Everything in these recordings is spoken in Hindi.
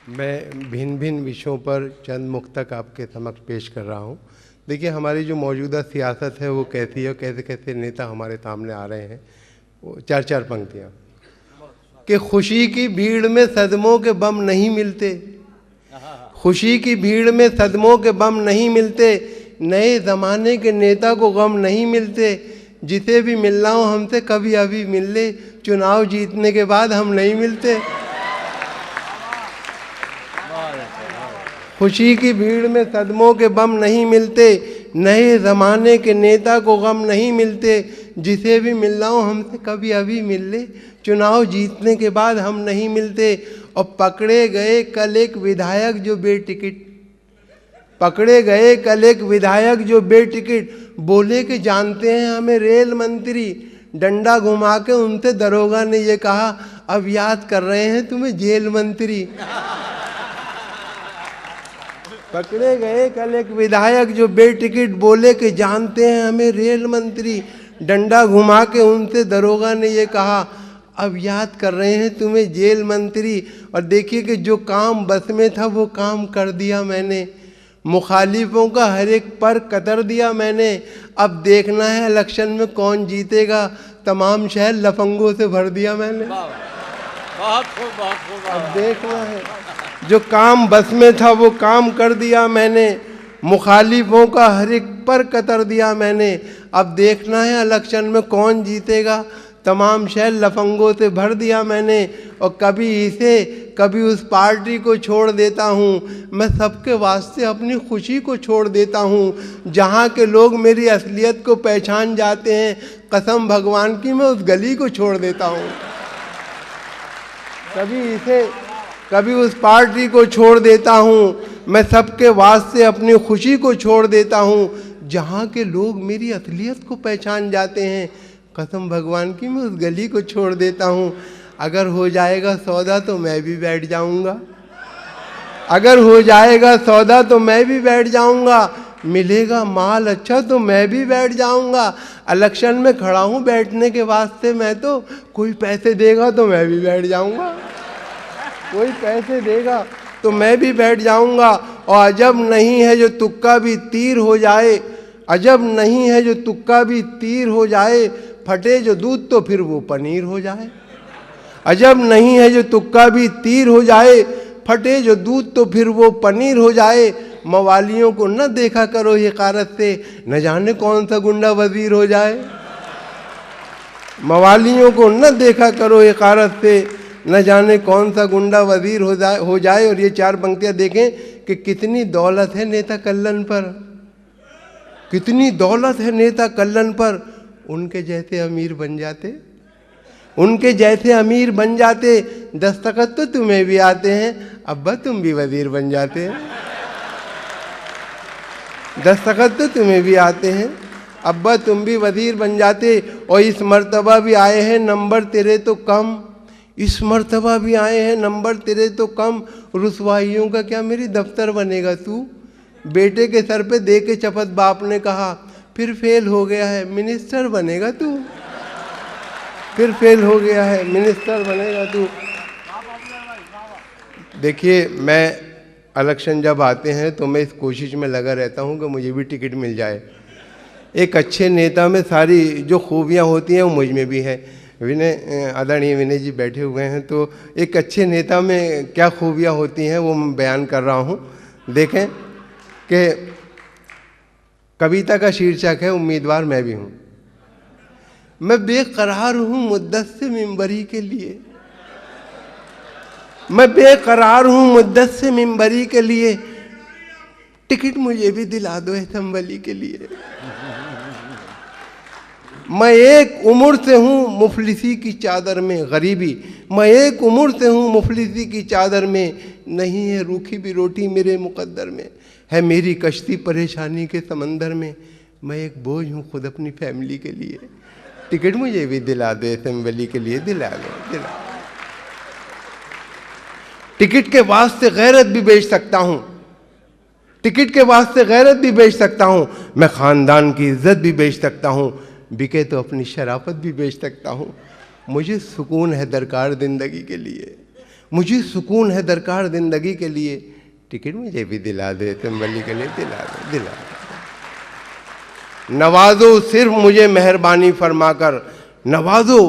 मैं भिन्न भिन्न विषयों पर चंद मुक्तक आपके समक्ष पेश कर रहा हूँ। देखिए, हमारी जो मौजूदा सियासत है वो कैसी है, कैसे कैसे नेता हमारे सामने आ रहे हैं। वो चार चार पंक्तियाँ कि खुशी की भीड़ में सदमों के बम नहीं मिलते, खुशी की भीड़ में सदमों के बम नहीं मिलते, नए ज़माने के नेता को गम नहीं मिलते, जिसे भी मिलना हो हमसे कभी अभी मिल ले, चुनाव जीतने के बाद हम नहीं मिलते। खुशी की भीड़ में सदमों के बम नहीं मिलते, नए ज़माने के नेता को गम नहीं मिलते, जिसे भी मिलना हो हमसे कभी अभी मिल ले, चुनाव जीतने के बाद हम नहीं मिलते। और पकड़े गए कल एक विधायक जो बेटिकट, पकड़े गए कल एक विधायक जो बेटिकट, बोले कि जानते हैं हमें रेल मंत्री, डंडा घुमा के उनसे दरोगा ने ये कहा अब याद कर रहे हैं तुम्हें जेल मंत्री। पकड़े गए कल एक विधायक जो बेटिकट, बोले कि जानते हैं हमें रेल मंत्री, डंडा घुमा के उनसे दरोगा ने ये कहा अब याद कर रहे हैं तुम्हें जेल मंत्री। और देखिए कि जो काम बस में था वो काम कर दिया मैंने, मुखालिफों का हर एक पर कतर दिया मैंने, अब देखना है इलेक्शन में कौन जीतेगा, तमाम शहर लफंगों से भर दिया मैंने। बहुत खूब, बहुत खूब। अब देखना है, जो काम बस में था वो काम कर दिया मैंने, मुखालिफों का हर एक पर कतर दिया मैंने, अब देखना है इलेक्शन में कौन जीतेगा, तमाम शहर लफंगों से भर दिया मैंने। और कभी इसे कभी उस पार्टी को छोड़ देता हूँ, मैं सबके वास्ते अपनी खुशी को छोड़ देता हूँ, जहाँ के लोग मेरी असलियत को पहचान जाते हैं, कसम भगवान की मैं उस गली को छोड़ देता हूँ। कभी इसे कभी उस पार्टी को छोड़ देता हूँ, मैं सबके वास्ते अपनी खुशी को छोड़ देता हूँ, जहाँ के लोग मेरी असलियत को पहचान जाते हैं, कसम भगवान की मैं उस गली को छोड़ देता हूँ। अगर हो जाएगा सौदा तो मैं भी बैठ जाऊँगा, अगर हो जाएगा सौदा तो मैं भी बैठ जाऊँगा, मिलेगा माल अच्छा तो मैं भी बैठ जाऊँगा, इलेक्शन में खड़ा हूँ बैठने के वास्ते मैं, तो कोई पैसे देगा तो मैं भी बैठ जाऊँगा, कोई पैसे देगा तो मैं भी बैठ जाऊँगा। और अजब नहीं है जो तुक्का भी तीर हो जाए, अजब नहीं है जो तुक्का भी तीर हो जाए, फटे जो दूध तो फिर वो पनीर हो जाए। अजब नहीं है जो तुक्का भी तीर हो जाए, फटे जो दूध तो फिर वो पनीर हो जाए। मवालियों को न देखा करो हिकारत से, न जाने कौन सा गुंडा वजीर हो जाए। मवालियों को न देखा करो हिकारत से, न जाने कौन सा गुंडा वजीर हो जाए। और ये चार पंक्तियाँ देखें कि कितनी दौलत है नेता कल्लन पर, कितनी दौलत है नेता कल्लन पर, उनके जैसे अमीर बन जाते, उनके जैसे अमीर बन जाते, दस्तखत तो तुम्हें भी आते हैं, अब्बा तुम भी वजीर बन जाते हैं, दस्तखत तो तुम्हें भी आते हैं, अब्बा तुम भी वजीर बन जाते। और इस मर्तबा भी आए हैं नंबर तेरे तो कम, इस मर्तबा भी आए हैं नंबर तेरे तो कम, रुसवाइयों का क्या मेरी दफ्तर बनेगा तू। बेटे के सर पे दे के चपत बाप ने कहा फिर फेल हो गया है मिनिस्टर बनेगा तू, फिर फेल हो गया है मिनिस्टर बनेगा तू। देखिए, मैं इलेक्शन जब आते हैं तो मैं इस कोशिश में लगा रहता हूं कि मुझे भी टिकट मिल जाए। एक अच्छे नेता में सारी जो खूबियां होती हैं वो मुझ में भी हैं। विनय, आदरणीय विनय जी बैठे हुए हैं, तो एक अच्छे नेता में क्या खूबियां होती हैं वो मैं बयान कर रहा हूं। देखें कि कविता का शीर्षक है उम्मीदवार मैं भी हूं। मैं बेकरार हूं मुद्दत से मिंबरी के लिए, मैं बेकरार हूं मुद्दत से मिंबरी के लिए, टिकट मुझे भी दिला दो असम्बली के लिए। मैं एक उम्र से हूँ मुफलिसी की चादर में गरीबी, मैं एक उम्र से हूँ मुफलिसी की चादर में, नहीं है रूखी भी रोटी मेरे मुकद्दर में, है मेरी कश्ती परेशानी के समंदर में, मैं एक बोझ हूँ खुद अपनी फैमिली के लिए, टिकट मुझे भी दिला दो असेंबली के लिए, दिला दो, दिला। टिकट के वास्ते गैरत भी बेच सकता हूँ, टिकट के वास्ते गैरत भी बेच सकता हूँ, मैं ख़ानदान की इज्जत भी बेच सकता हूँ, बिके तो अपनी शराफत भी बेच सकता हूँ। मुझे सुकून है दरकार ज़िंदगी के लिए, मुझे सुकून है दरकार जिंदगी के लिए, टिकट मुझे भी दिला दे, सिंबली के लिए दिला दे, दिला दे। नवाजो सिर्फ मुझे मेहरबानी फरमाकर, नवाजो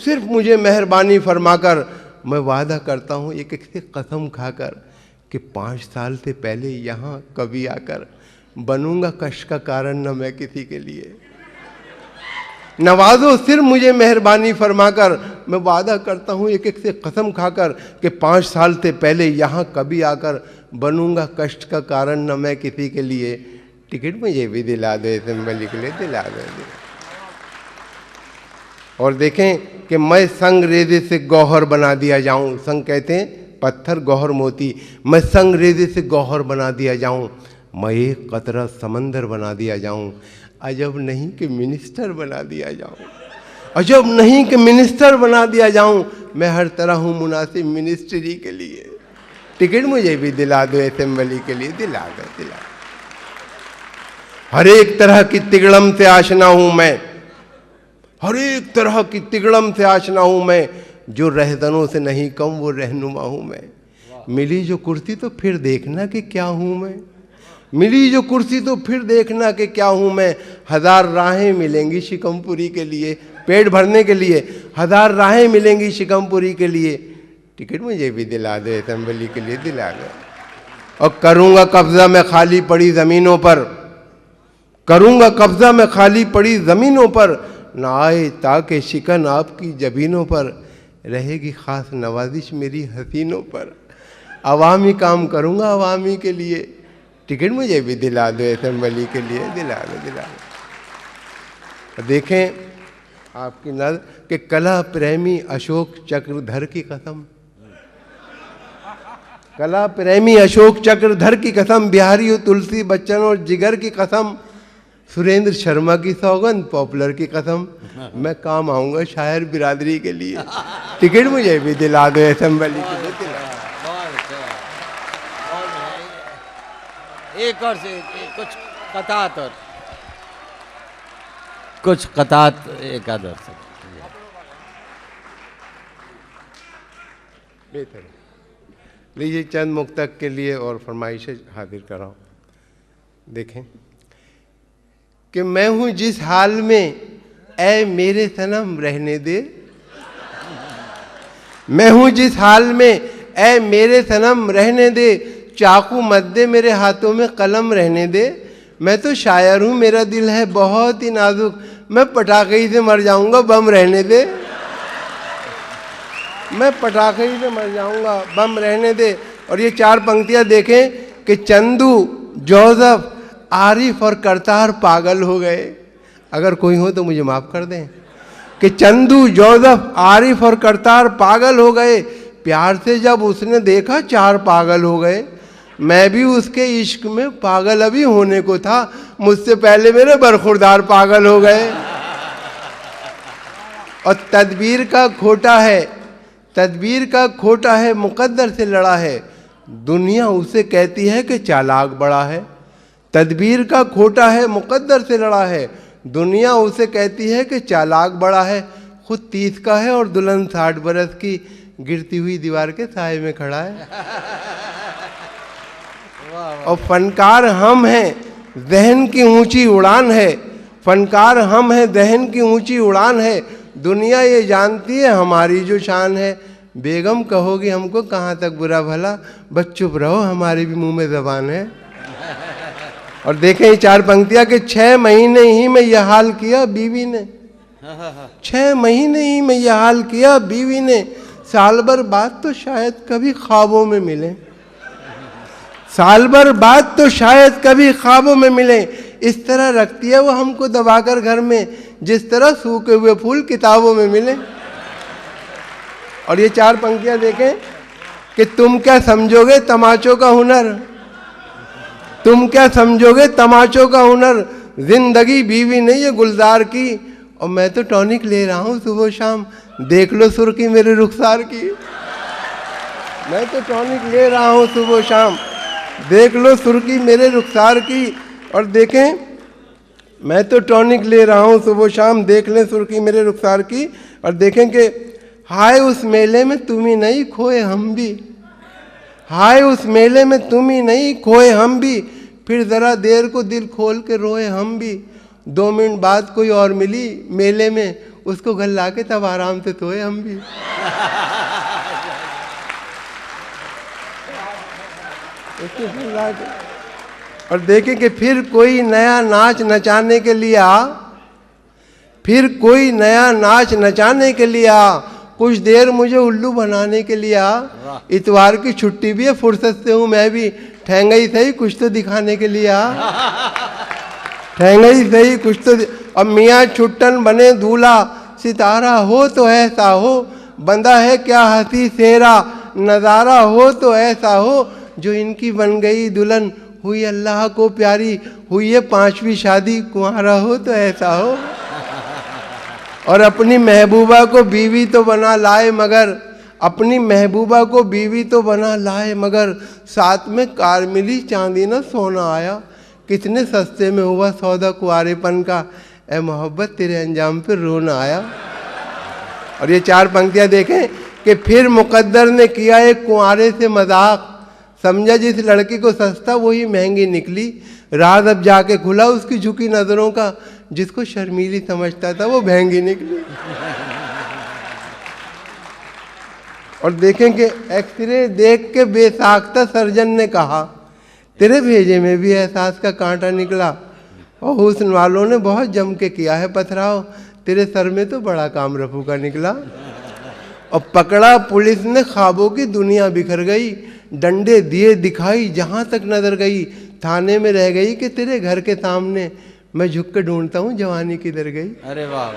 सिर्फ मुझे मेहरबानी फरमाकर, मैं वादा करता हूँ एक एक से कसम खाकर कि 5 साल से पहले यहाँ कभी आकर बनूंगा कष्ट का कारण न मैं किसी के लिए। नवाजो सिर्फ मुझे मेहरबानी फरमाकर, मैं वादा करता हूँ एक एक से कसम खाकर कि 5 साल से पहले यहाँ कभी आकर बनूंगा कष्ट का कारण न मैं किसी के लिए, टिकट मुझे भी दिला दे, सिंबली के लिए दिला दे। और देखें कि मैं संग रेजे से गौहर बना दिया जाऊं, संग कहते हैं पत्थर गौहर मोती, मैं संग रेजे से गौहर बना दिया जाऊं, मैं एक कतरा समंदर बना दिया जाऊं, अजब नहीं कि मिनिस्टर बना दिया जाऊं, अजब नहीं कि मिनिस्टर बना दिया जाऊं, मैं हर तरह हूं मुनासिब मिनिस्ट्री के लिए, टिकट मुझे भी दिला दो असेंबली के लिए, दिला दो, दिला दो। हर एक तरह की तिगड़म से आशना हूं मैं, हर एक तरह की तिगड़म से आशना हूं मैं, जो रहजनों से नहीं कम वो रहनुमा हूं मैं। मिली जो कुर्सी तो फिर देखना कि क्या हूं मैं, मिली जो कुर्सी तो फिर देखना कि क्या हूं मैं, 1000 राहें मिलेंगी शिकमपुरी के लिए, पेट भरने के लिए 1000 राहें मिलेंगी शिकमपुरी के लिए, टिकट मुझे भी दिला दे, असेंबली के लिए दिला दे। और करूंगा कब्जा मैं खाली पड़ी ज़मीनों पर, करूंगा कब्जा मैं खाली पड़ी ज़मीनों पर, न आए ताकि शिकन आपकी जबीनों पर, रहेगी ख़ास नवाजिश मेरी हसीनों पर, अवामी काम करूंगा अवामी के लिए, टिकट मुझे भी दिला दो, असेंबली के लिए दिला दो, दिला दो। देखें आपकी नज़र कि कला प्रेमी अशोक चक्रधर की कसम, कला प्रेमी अशोक चक्रधर की कसम, बिहारी और तुलसी बच्चन और जिगर की कसम, सुरेंद्र शर्मा की सौगंध, पॉपुलर की कसम, मैं काम आऊंगा शायर बिरादरी के लिए, टिकट मुझे भी दिला दो, असेंबली के लिए दिला दो। एक और से कुछ कतात और कुछ कतात एक आदर से बेहतर लीजिए, चंद मुक्तक के लिए और फरमाइशें हाजिर कराओ। देखें कि मैं हूं जिस हाल में ऐ मेरे सनम रहने दे, मैं हूं जिस हाल में ऐ मेरे सनम रहने दे, चाकू मत दे मेरे हाथों में कलम रहने दे, मैं तो शायर हूं मेरा दिल है बहुत ही नाजुक, मैं पटाखे ही से मर जाऊंगा बम रहने दे, मैं पटाखे ही से मर जाऊंगा बम रहने दे। और ये 4 पंक्तियां देखें कि चंदू, जोसेफ, आरिफ और करतार पागल हो गए, अगर कोई हो तो मुझे माफ कर दें, कि चंदू, जोसेफ, आरिफ और करतार पागल हो गए, प्यार से जब उसने देखा 4 पागल हो गए, मैं भी उसके इश्क में पागल अभी होने को था, मुझसे पहले मेरे बरखुरदार पागल हो गए। और तदबीर का खोटा है, तदबीर का खोटा है, मुकद्दर से लड़ा है, दुनिया उसे कहती है कि चालाक बड़ा है, तदबीर का खोटा है, मुकद्दर से लड़ा है, दुनिया उसे कहती है कि चालाक बड़ा है, खुद 30 का है और दुल्हन 60 बरस की, गिरती हुई दीवार के साए में खड़ा है। और फनकार हम हैं, ज़हन की ऊंची उड़ान है, फनकार हम हैं, ज़हन की ऊंची उड़ान है, दुनिया ये जानती है हमारी जो शान है, बेगम कहोगी हमको कहाँ तक बुरा भला, बस चुप रहो हमारे भी मुंह में ज़बान है। और देखें ये 4 पंक्तियां कि 6 महीने ही में यह हाल किया बीवी ने, 6 महीने ही में यह हाल किया बीवी ने, साल भर बाद तो शायद कभी ख्वाबों में मिले, साल भर बाद तो शायद कभी ख्वाबों में मिले, इस तरह रखती है वो हमको दबाकर घर में, जिस तरह सूखे हुए फूल किताबों में मिले। और ये 4 पंक्तियां देखें कि तुम क्या समझोगे तमाचों का हुनर, तुम क्या समझोगे तमाचों का हुनर, जिंदगी बीवी नहीं ये गुलजार की, और मैं तो टॉनिक ले रहा हूँ सुबह शाम, देख लो सुर्खी मेरे रुखसार की, मैं तो टॉनिक ले रहा हूँ सुबह शाम, देख लो सुर्खी मेरे रुखसार की। और देखें मैं तो टॉनिक ले रहा हूँ सुबह शाम, देख लें सुर्खी मेरे रुखसार की। और देखें कि हाय उस मेले में तुम ही नहीं खोए हम भी, हाय उस मेले में तुम ही नहीं खोए हम भी, फिर जरा देर को दिल खोल के रोए हम भी। 2 मिनट बाद कोई और मिली मेले में, उसको घर ला के तब आराम से सोए हम भी। उसको घर ला के और देखें कि फिर कोई नया नाच नचाने के लिए आ, फिर कोई नया नाच नचाने के लिए आ, कुछ देर मुझे उल्लू बनाने के लिए आ। इतवार की छुट्टी भी है, फुर्सत से हूँ मैं भी, ठहंगा ही सही कुछ तो दिखाने के लिए आ, ठहंगा ही सही कुछ तो। अब मियाँ छुट्टन बने दूल्हा, सितारा हो तो ऐसा हो, बंधा है क्या हंसी सेरा, नज़ारा हो तो ऐसा हो, जो इनकी बन गई दुल्हन हुई अल्लाह को प्यारी, हुई है 5वीं शादी, कुंवारा हो तो ऐसा हो। और अपनी महबूबा को बीवी तो बना लाए मगर, अपनी महबूबा को बीवी तो बना लाए मगर, साथ में कार मिली चांदी ना सोना आया, कितने सस्ते में हुआ सौदा कुंवारेपन का, ए मोहब्बत तेरे अंजाम पे रोना आया। और ये 4 पंक्तियां देखें कि फिर मुकद्दर ने किया एक कुंवारे से मजाक, समझा जिस लड़की को सस्ता वही महंगी निकली, राज अब जाके खुला उसकी झुकी नजरों का, जिसको शर्मीली समझता था वो महंगी निकली। और देखें कि एक्सरे देख के बेसाख्ता सर्जन ने कहा, तेरे भेजे में भी एहसास का कांटा निकला, और हुस्न वालों ने बहुत जम के किया है पथराव, तेरे सर में तो बड़ा काम रफू का निकला। और पकड़ा पुलिस ने ख्वाबों की दुनिया बिखर गई, डंडे दिए दिखाई जहाँ तक नजर गई, थाने में रह गई कि तेरे घर के सामने, मैं झुक के ढूंढता हूँ जवानी किधर गई। अरे वाह,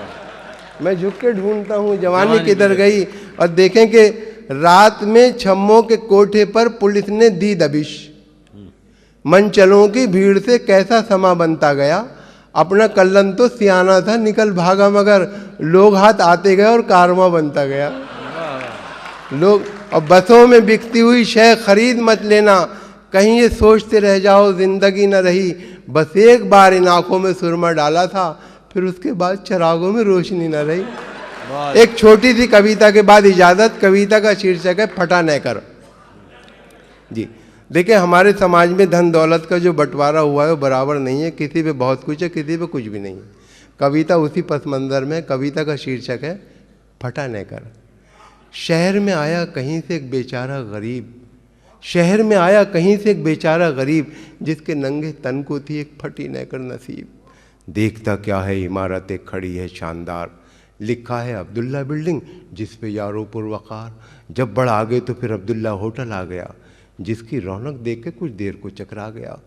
मैं झुक के ढूंढता हूँ जवानी किधर गई। और देखें कि रात में छम्मों के कोठे पर पुलिस ने दी दबिश, मनचलों की भीड़ से कैसा समा बनता गया, अपना कल्लन तो सियाना था निकल भागा मगर, लोग हाथ आते गए और कारवां बनता गया। लोग और बसों में बिकती हुई शय खरीद मत लेना, कहीं ये सोचते रह जाओ जिंदगी न रही, बस एक बार इन आंखों में सुरमा डाला था, फिर उसके बाद चरागों में रोशनी न रही। एक छोटी सी कविता के बाद इजाजत। कविता का शीर्षक है फटा नेकर। जी देखिए, हमारे समाज में धन दौलत का जो बंटवारा हुआ है वो बराबर नहीं है, किसी पे बहुत कुछ है, किसी पे कुछ भी नहीं है। कविता उसी पस मंजर में। कविता का शीर्षक है फटा नेकर। शहर में आया कहीं से एक बेचारा गरीब, शहर में आया कहीं से एक बेचारा गरीब, जिसके नंगे तन को थी एक फटी नेकर नसीब। देखता क्या है इमारत एक खड़ी है शानदार, लिखा है अब्दुल्ला बिल्डिंग जिस पे यारो पुरवकार, जब बढ़ आगे तो फिर अब्दुल्ला होटल आ गया, जिसकी रौनक देख के कुछ देर को चकरा गया।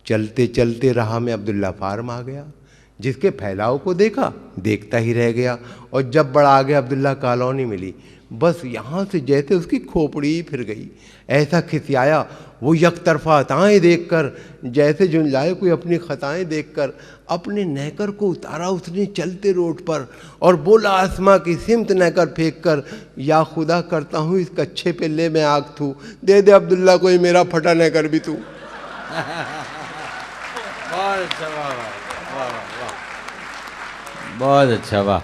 चलते चलते राह में अब्दुल्ला फार्म आ गया, जिसके फैलाव को देखा देखता ही रह गया। और जब बढ़ आगे अब्दुल्ला कॉलोनी मिली, बस यहाँ से जैसे उसकी खोपड़ी ही फिर गई। ऐसा खिसियाया वो यकतरफा अताएँ देखकर, जैसे झुंझलाए कोई अपनी खताएँ देखकर। अपने नेकर को उतारा उसने चलते रोड पर, और बोला आसमां की सिमत नेकर फेंक कर, या खुदा करता हूँ इस कच्छे पे ले मैं आग थू, दे दे अब्दुल्ला कोई मेरा फटा नेकर भी तू। बहुत अच्छा, वाह वाह वाह, बहुत अच्छा, वाह।